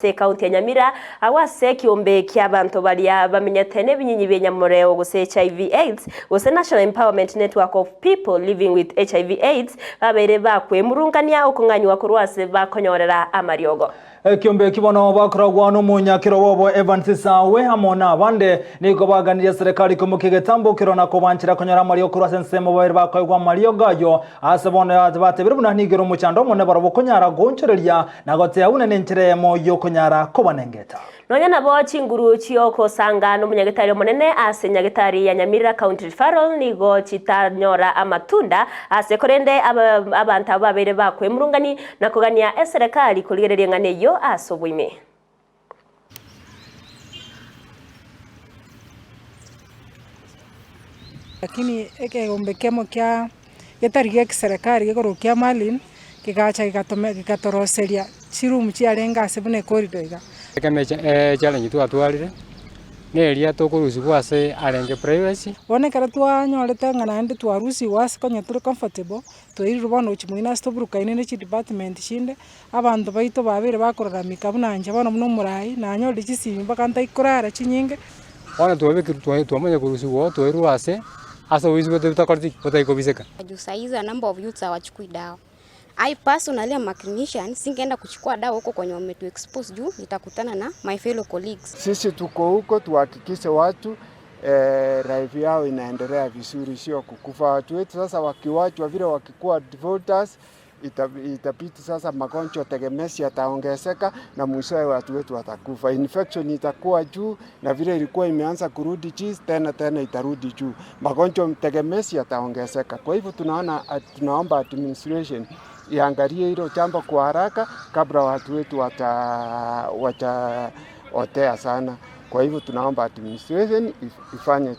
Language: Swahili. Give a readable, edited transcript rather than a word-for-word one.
Kaunti ya Nyamira awase kiombe kia bantu balia bamenyetene binyinyi benyamureo guse HIV/AIDS guse National Empowerment Network of People Living with HIV/AIDS babere bakwe murungania okunganywa kurwase bakonyorera amariogo. Kiombe kibono bakoragwa n'umunyakiro wabo Evans Sawe hamona abande niko baganiriye serikali kumukige kirona kubanchira konyora mario kurwase nsemo babere bakoywa mario gayo asabona batebere bunanigero muchando mone barabukonyara gonchereria nagote yaune nencheremo yokonyara kobanengeta. Nonya nabo chinguru chioko sanga n'umunyagitari monene ase nyagitari ya Nyamira County Referral nigo chitanyora amatunda ase korende abantu babere bakwe murungani nakugania serikali kuligereria ngane yo asobwime. Lakini kiombe kemo kya getarigia kiserikali gikurukia malin kikacha kikatoroseria chirumu chiarenga asebune corridor iga challenge twatwarire neria tokurusi gwase arenge privacy one kara twanyorete ngana ndi twarusi wase konya turi comfortable twiru bono chimwina stoburuka ine chi department shinde abantu baito babere bakorora mikabunanje bono muno murai na nyori chisimi bakanta ikorara chinyinge wana twamanya kurusi wo twiru wase asa wizi tutakorti utaikobiseka Gusii a number of youths hawachukui dawa. I personally am a clinician, singeenda kuchukua dawa huko kwenye wametu expose juu nitakutana na my fellow colleagues. Sisi tuko huko tuhakikishe watu life yao inaendelea vizuri, sio kukufa. Watu wetu sasa wakiwachwa vile wakikuwa defaulters itapita sasa magonjwa tegemezi yataongezeka na mwishowe watu wetu watakufa. Infection itakuwa juu na vile ilikuwa imeanza kurudi chini tena itarudi juu. Magonjwa tegemezi yataongezeka. Kwa hivyo tunaomba administration iangalie hilo jambo kwa haraka kabla watu wetu wataotea sana. Kwa hivyo tunaomba administration ifanye